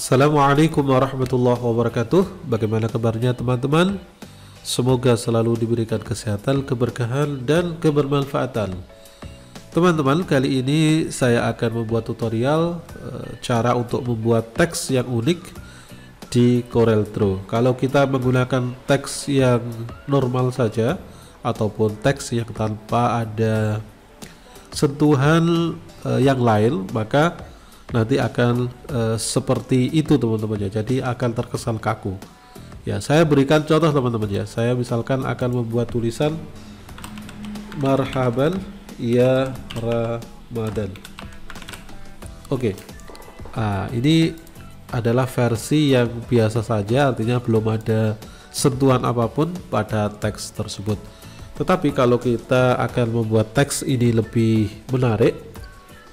Assalamualaikum warahmatullahi wabarakatuh. Bagaimana kabarnya teman-teman? Semoga selalu diberikan kesehatan, keberkahan, dan kebermanfaatan. Teman-teman, kali ini saya akan membuat tutorial cara untuk membuat teks yang unik di CorelDRAW. Kalau kita menggunakan teks yang normal saja ataupun teks yang tanpa ada sentuhan yang lain, maka nanti akan seperti itu teman-teman ya. Jadi akan terkesan kaku ya. Saya berikan contoh teman-teman ya. Saya misalkan akan membuat tulisan marhaban ya Ramadan. Oke. Ini adalah versi yang biasa saja, artinya belum ada sentuhan apapun pada teks tersebut. Tetapi kalau kita akan membuat teks ini lebih menarik,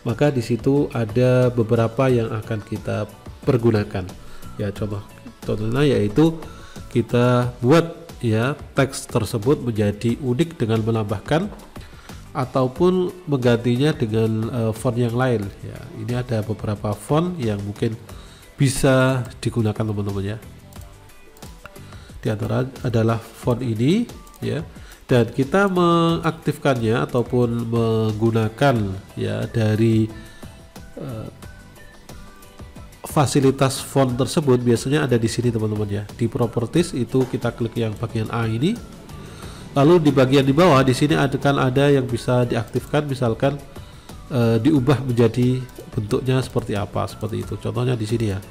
maka di situ ada beberapa yang akan kita pergunakan ya. Contohnya yaitu kita buat ya teks tersebut menjadi unik dengan menambahkan ataupun menggantinya dengan font yang lain ya. Ini ada beberapa font yang mungkin bisa digunakan teman-teman ya. Di antara adalah font ini ya. Dan kita mengaktifkannya ataupun menggunakan ya dari fasilitas font tersebut biasanya ada di sini teman-teman ya. Di properties itu kita klik yang bagian A ini, lalu di bagian di bawah di sini akan ada yang bisa diaktifkan, misalkan diubah menjadi bentuknya seperti apa, seperti itu. Contohnya di sini ya.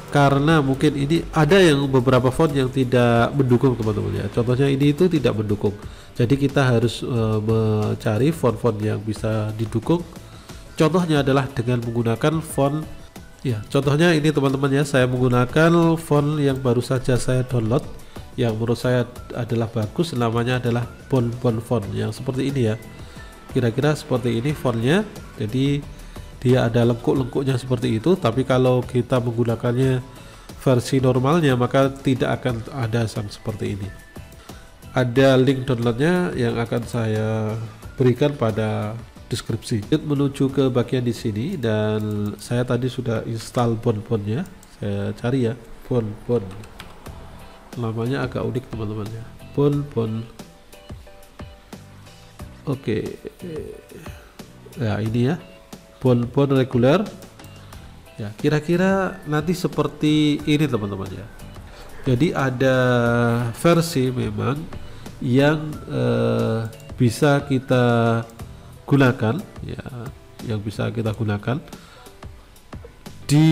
Karena mungkin ini ada yang beberapa font yang tidak mendukung teman-teman ya. Contohnya ini itu tidak mendukung. Jadi kita harus mencari font-font yang bisa didukung. Contohnya adalah dengan menggunakan font ya. Contohnya ini teman-teman ya, saya menggunakan font yang baru saja saya download yang menurut saya adalah bagus, namanya adalah Bonbon font yang seperti ini ya. Kira-kira seperti ini fontnya. Jadi dia ada lengkuk-lengkuknya seperti itu, tapi kalau kita menggunakannya versi normalnya maka tidak akan ada yang seperti ini. Ada link downloadnya yang akan saya berikan pada deskripsi. Menuju ke bagian di sini dan saya tadi sudah install Bonbonnya. Saya cari ya, Bonbon. Namanya agak unik teman-teman ya, Bonbon. Oke. Ya ini ya, Bonbon reguler ya, kira-kira nanti seperti ini teman-teman ya. Jadi ada versi memang yang bisa kita gunakan ya, yang bisa kita gunakan di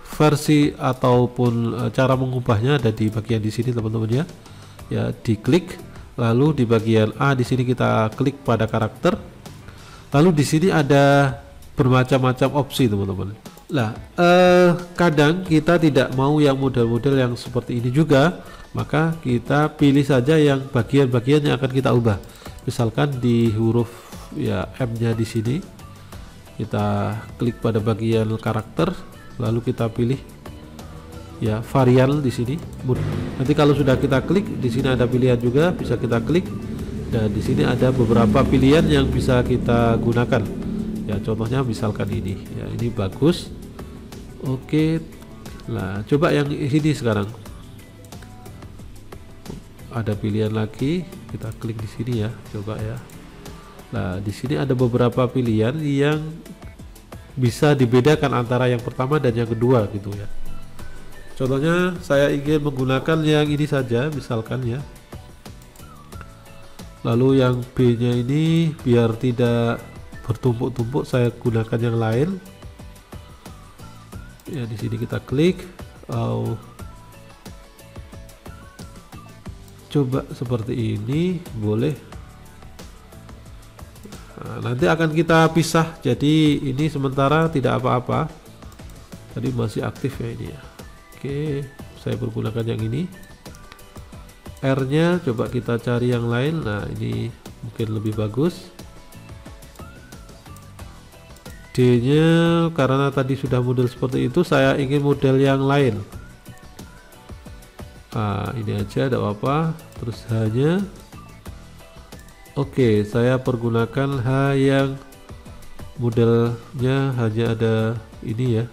versi ataupun cara mengubahnya ada di bagian di sini teman-teman ya. Ya, diklik, lalu di bagian A di sini kita klik pada karakter, lalu di sini ada bermacam-macam opsi teman-teman. Nah, kadang kita tidak mau yang model-model yang seperti ini juga, maka kita pilih saja yang bagian-bagian yang akan kita ubah. Misalkan di huruf ya M-nya di sini, kita klik pada bagian karakter, lalu kita pilih ya varian di sini. Nanti kalau sudah kita klik, di sini ada pilihan juga bisa kita klik, dan di sini ada beberapa pilihan yang bisa kita gunakan. Ya, contohnya misalkan ini ya, ini bagus. Oke, nah coba yang ini sekarang. Ada pilihan lagi, kita klik di sini ya, coba ya. Nah di sini ada beberapa pilihan yang bisa dibedakan antara yang pertama dan yang kedua gitu ya. Contohnya saya ingin menggunakan yang ini saja misalkan ya. Lalu yang B nya ini biar tidak bertumpuk-tumpuk saya gunakan yang lain ya. Di sini kita klik, coba seperti ini boleh. Nah, nanti akan kita pisah, jadi ini sementara tidak apa-apa, tadi masih aktif ya ini ya. Oke, saya pergunakan yang ini. R nya coba kita cari yang lain. Nah ini mungkin lebih bagus. D nya karena tadi sudah model seperti itu, saya ingin model yang lain. Ini aja tidak apa-apa. Terus H nya oke, saya pergunakan H yang modelnya hanya ada ini ya.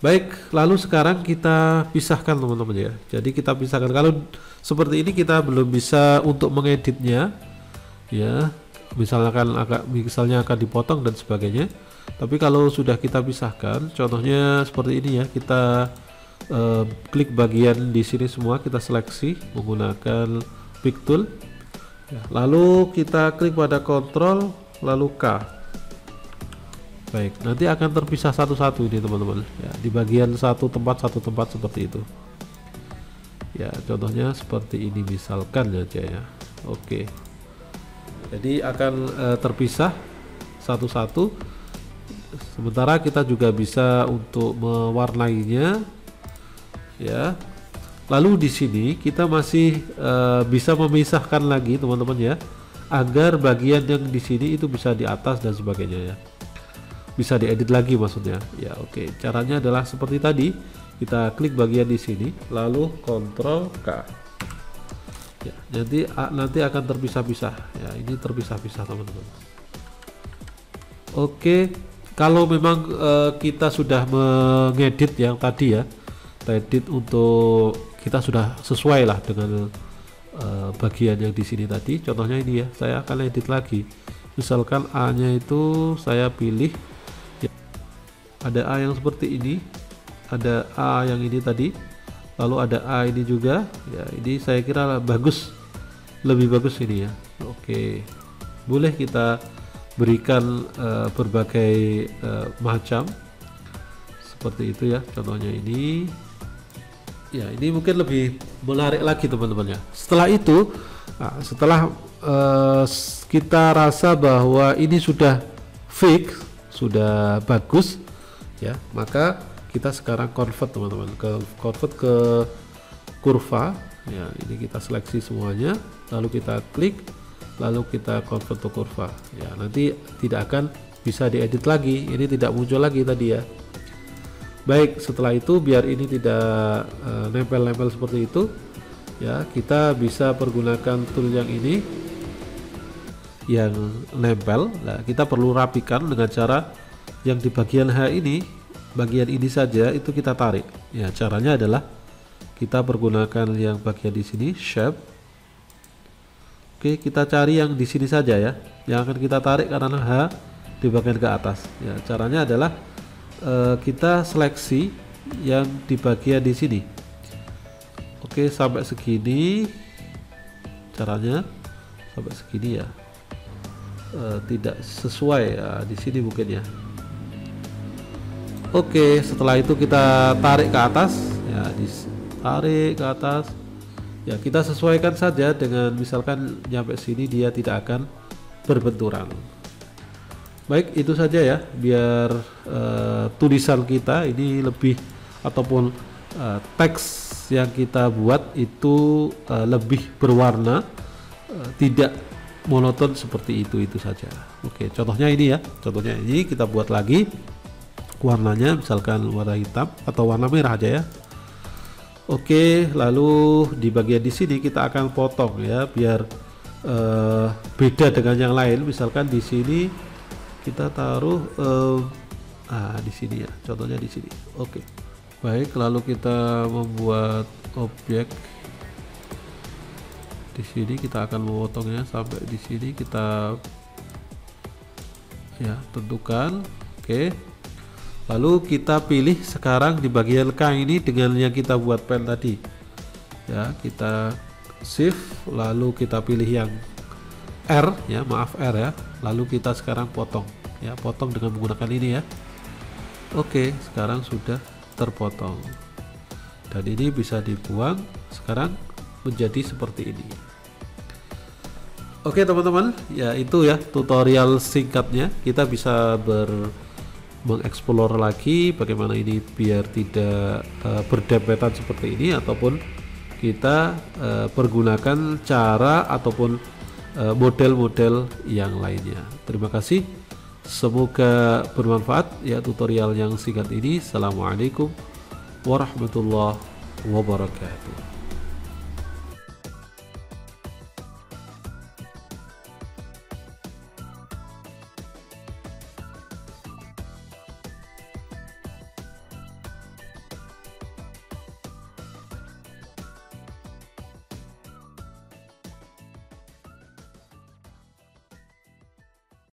Baik, lalu sekarang kita pisahkan teman-teman ya. Jadi kita pisahkan. Kalau seperti ini kita belum bisa untuk mengeditnya, ya. Misalnya akan dipotong dan sebagainya. Tapi kalau sudah kita pisahkan, contohnya seperti ini ya. Kita klik bagian di sini semua, kita seleksi menggunakan pick tool. Ya, lalu kita klik pada Ctrl, lalu K. Baik, nanti akan terpisah satu-satu ini teman-teman ya, di bagian satu tempat seperti itu ya. Contohnya seperti ini misalkan aja ya. Oke, jadi akan terpisah satu-satu. Sementara kita juga bisa untuk mewarnainya ya. Lalu di sini kita masih bisa memisahkan lagi teman-teman ya, agar bagian yang di sini itu bisa di atas dan sebagainya ya, bisa diedit lagi maksudnya ya. Oke, caranya adalah seperti tadi, kita klik bagian di sini lalu Ctrl K ya, nanti akan terpisah-pisah ya. Ini terpisah-pisah teman-teman. Oke, kalau memang kita sudah mengedit yang tadi ya, edit untuk kita sudah sesuai lah dengan bagian yang di sini tadi. Contohnya ini ya, saya akan edit lagi. Misalkan A nya itu saya pilih ya, ada A yang seperti ini, ada A yang ini tadi, lalu ada A ini juga ya. Ini saya kira bagus, lebih bagus ini ya. Oke, boleh kita berikan berbagai macam seperti itu ya. Contohnya ini ya, ini mungkin lebih menarik lagi teman-teman ya. Setelah itu setelah kita rasa bahwa ini sudah fix, sudah bagus ya, maka kita sekarang convert teman-teman, convert ke kurva ya. Ini kita seleksi semuanya, lalu kita klik, lalu kita convert ke kurva ya. Nanti tidak akan bisa diedit lagi, ini tidak muncul lagi tadi ya. Baik, setelah itu biar ini tidak nempel-nempel seperti itu ya, kita bisa pergunakan tool yang ini yang nempel. Nah, kita perlu rapikan dengan cara yang di bagian H ini, bagian ini saja itu kita tarik ya. Caranya adalah kita pergunakan yang bagian di sini shape. Oke, kita cari yang di sini saja ya, yang akan kita tarik karena H di bagian ke atas ya. Caranya adalah kita seleksi yang di bagian di sini. Oke, sampai segini caranya, sampai segini ya. Tidak sesuai ya, di sini mungkin ya. Oke, setelah itu kita tarik ke atas ya, ditarik ke atas ya. Kita sesuaikan saja dengan, misalkan nyampe sini dia tidak akan berbenturan. Baik, itu saja ya, biar tulisan kita ini lebih, ataupun teks yang kita buat itu lebih berwarna, tidak monoton seperti itu saja. Oke, contohnya ini ya, contohnya ini kita buat lagi warnanya, misalkan warna hitam atau warna merah aja ya. Oke, lalu di bagian di sini kita akan potong ya, biar beda dengan yang lain. Misalkan di sini kita taruh di sini ya, contohnya di sini. Oke, baik, lalu kita membuat objek. Di sini kita akan memotongnya sampai di sini, kita ya tentukan. Oke, lalu kita pilih sekarang di bagian K ini dengan yang kita buat pen tadi ya. Kita shift, lalu kita pilih yang R ya, maaf R ya, lalu kita sekarang potong ya, potong dengan menggunakan ini ya. Oke, sekarang sudah terpotong dan ini bisa dibuang. Sekarang menjadi seperti ini. Oke teman-teman, ya itu ya tutorial singkatnya. Kita bisa mengeksplor lagi bagaimana ini biar tidak berdempetan seperti ini, ataupun kita pergunakan cara ataupun model-model yang lainnya. Terima kasih, semoga bermanfaat ya tutorial yang singkat ini. Assalamualaikum warahmatullahi wabarakatuh.